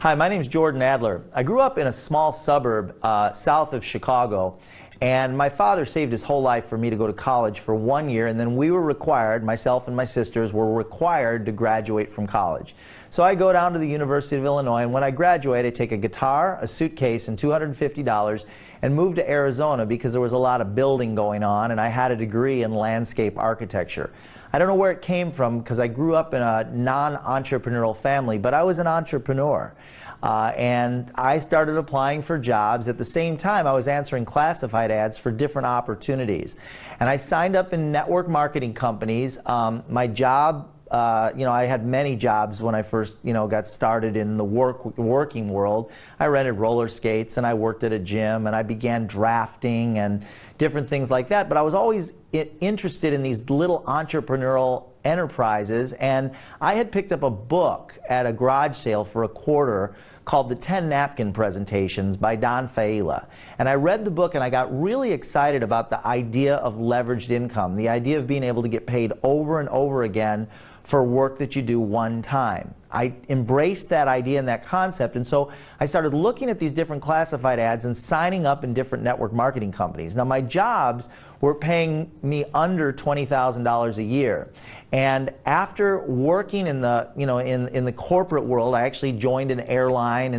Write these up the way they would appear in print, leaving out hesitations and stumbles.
Hi, my name is Jordan Adler. I grew up in a small suburb south of Chicago, and my father saved his whole life for me to go to college for 1 year, and then we were required, myself and my sisters were required to graduate from college. So I go down to the University of Illinois, and when I graduate, I take a guitar, a suitcase, and $250 and move to Arizona because there was a lot of building going on, and I had a degree in landscape architecture. I don't know where it came from because I grew up in a non-entrepreneurial family, but I was an entrepreneur. And I started applying for jobs. At the same time, I was answering classified ads for different opportunities. And I signed up in network marketing companies. My job, I had many jobs when I first, got started in the working world. I rented roller skates, and I worked at a gym, and I began drafting and different things like that. But I was always interested in these little entrepreneurial enterprises, and I had picked up a book at a garage sale for a quarter called The 10 Napkin Presentations by Don Failla. And I read the book and I got really excited about the idea of leveraged income, the idea of being able to get paid over and over again for work that you do one time. I embraced that idea and that concept, and so I started looking at these different classified ads and signing up in different network marketing companies. Now my jobs were paying me under $20,000 a year. And after working in the in the corporate world, I actually joined an airline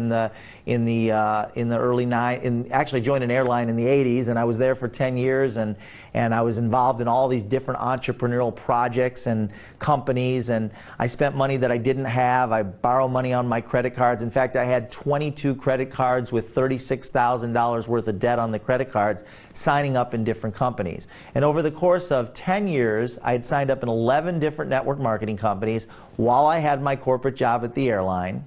actually joined an airline in the 80s, and I was there for 10 years, and I was involved in all these different entrepreneurial projects and companies, and I spent money that I didn't have. I borrowed money on my credit cards. In fact, I had 22 credit cards with $36,000 worth of debt on the credit cards, signing up in different companies. And over the course of 10 years, I had signed up in 11 different network marketing companies while I had my corporate job at the airline.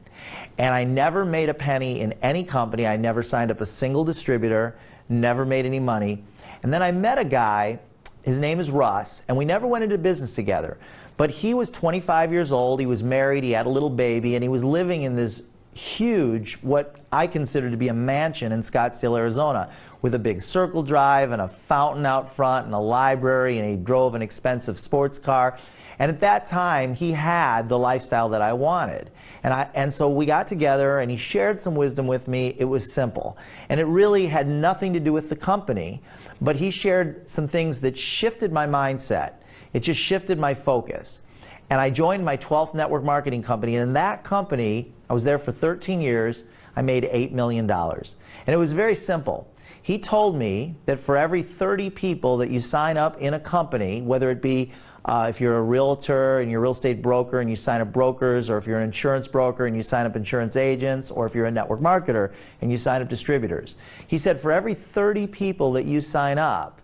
And I never made a penny in any company. I never signed up a single distributor, never made any money. And then I met a guy, his name is Russ, and we never went into business together. But he was 25 years old, he was married, he had a little baby, and he was living in this huge, what I consider to be a mansion in Scottsdale, Arizona, with a big circle drive and a fountain out front and a library, and he drove an expensive sports car. And at that time, he had the lifestyle that I wanted. And so we got together, and he shared some wisdom with me. It was simple. And it really had nothing to do with the company, but he shared some things that shifted my mindset. It just shifted my focus. And I joined my 12th network marketing company, and in that company, I was there for 13 years, I made $8 million. And it was very simple. He told me that for every 30 people that you sign up in a company, whether it be if you're a realtor and you're a real estate broker and you sign up brokers, or if you're an insurance broker and you sign up insurance agents, or if you're a network marketer and you sign up distributors. He said for every 30 people that you sign up,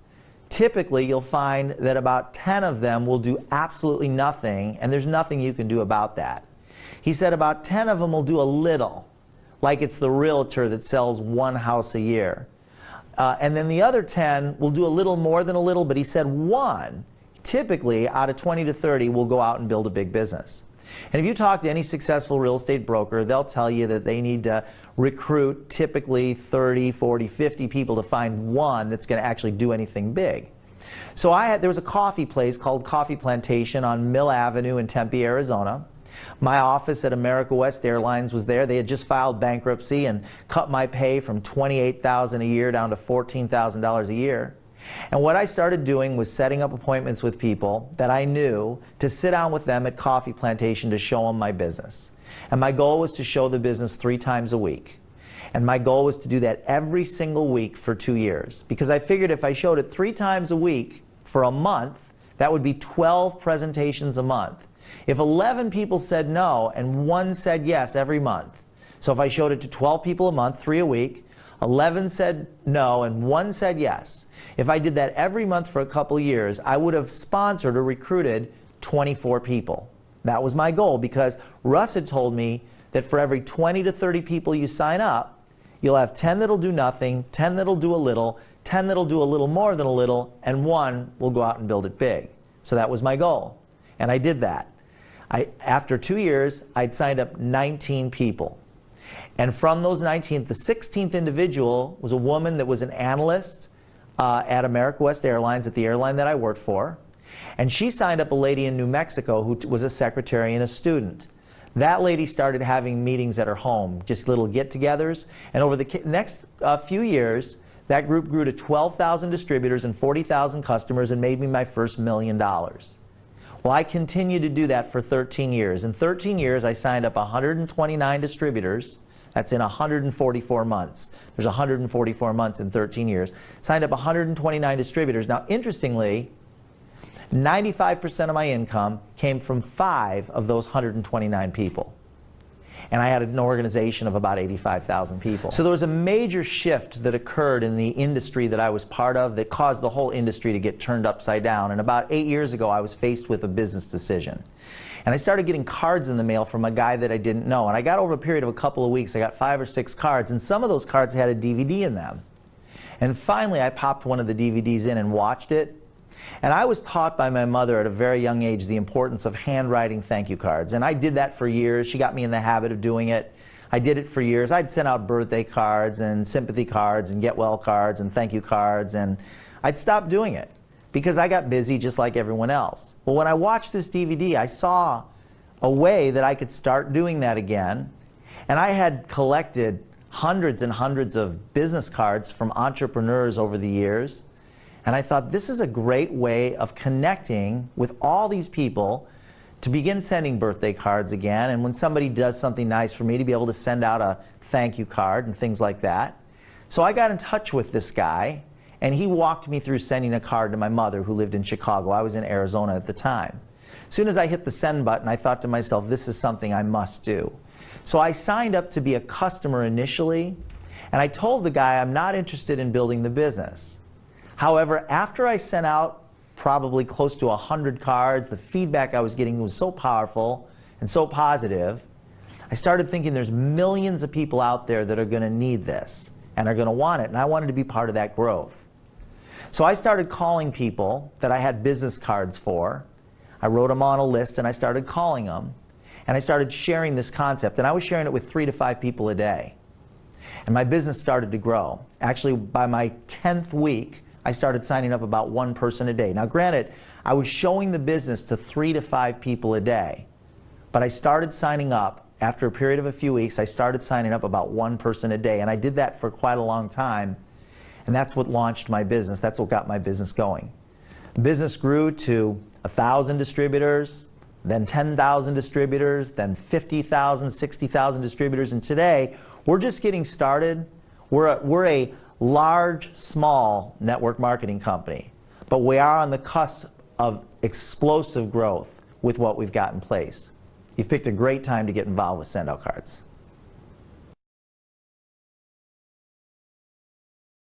typically you'll find that about 10 of them will do absolutely nothing, and there's nothing you can do about that. He said about 10 of them will do a little, like it's the realtor that sells one house a year. And then the other 10 will do a little more than a little, but he said one, typically out of 20 to 30, will go out and build a big business. And if you talk to any successful real estate broker, they'll tell you that they need to recruit typically 30, 40, 50 people to find one that's going to actually do anything big. So there was a coffee place called Coffee Plantation on Mill Avenue in Tempe, Arizona. My office at America West Airlines was there. They had just filed bankruptcy and cut my pay from $28,000 a year down to $14,000 a year. And what I started doing was setting up appointments with people that I knew to sit down with them at Coffee Plantation to show them my business. And my goal was to show the business 3 times a week. And my goal was to do that every single week for 2 years. Because I figured if I showed it 3 times a week for a month, that would be 12 presentations a month. If 11 people said no and 1 said yes every month, so if I showed it to 12 people a month, 3 a week, 11 said no and 1 said yes. If I did that every month for a couple years, I would have sponsored or recruited 24 people. That was my goal, because Russ had told me that for every 20 to 30 people you sign up, you'll have 10 that'll do nothing, 10 that'll do a little, 10 that'll do a little more than a little, and 1 will go out and build it big. So that was my goal, and I did that. After 2 years, I'd signed up 19 people. And from those 19, the 16th individual was a woman that was an analyst at America West Airlines, at the airline that I worked for. And she signed up a lady in New Mexico who was a secretary and a student. That lady started having meetings at her home, just little get-togethers, and over the next few years, that group grew to 12,000 distributors and 40,000 customers and made me my first $1 million. Well, I continued to do that for 13 years. In 13 years, I signed up 129 distributors. That's in 144 months. There's 144 months in 13 years. Signed up 129 distributors. Now, interestingly, 95% of my income came from 5 of those 129 people. And I had an organization of about 85,000 people. So there was a major shift that occurred in the industry that I was part of that caused the whole industry to get turned upside down. And about 8 years ago, I was faced with a business decision. And I started getting cards in the mail from a guy that I didn't know. And I got over a period of a couple of weeks, I got 5 or 6 cards, and some of those cards had a DVD in them. And finally, I popped one of the DVDs in and watched it. And I was taught by my mother at a very young age the importance of handwriting thank you cards. And I did that for years. She got me in the habit of doing it. I did it for years. I'd send out birthday cards and sympathy cards and get well cards and thank you cards, and I'd stop doing it because I got busy just like everyone else. Well, when I watched this DVD, I saw a way that I could start doing that again. And I had collected hundreds and hundreds of business cards from entrepreneurs over the years. And I thought, this is a great way of connecting with all these people to begin sending birthday cards again. And when somebody does something nice for me, to be able to send out a thank you card and things like that. So I got in touch with this guy, and he walked me through sending a card to my mother who lived in Chicago. I was in Arizona at the time. As soon as I hit the send button, I thought to myself, this is something I must do. So I signed up to be a customer initially, and I told the guy I'm not interested in building the business. However, after I sent out probably close to 100 cards, the feedback I was getting was so powerful and so positive, I started thinking there's millions of people out there that are going to need this and are going to want it, and I wanted to be part of that growth. So I started calling people that I had business cards for. I wrote them on a list and I started calling them, and I started sharing this concept, and I was sharing it with 3 to 5 people a day. And my business started to grow. Actually, by my 10th week, I started signing up about 1 person a day. Now granted, I was showing the business to 3 to 5 people a day, but I started signing up, after a period of a few weeks, I started signing up about 1 person a day, and I did that for quite a long time, and that's what launched my business. That's what got my business going. The business grew to 1,000 distributors, then 10,000 distributors, then 50,000, 60,000 distributors, and today, we're just getting started. We're a large, small network marketing company, but we are on the cusp of explosive growth with what we've got in place. You've picked a great time to get involved with SendOutCards.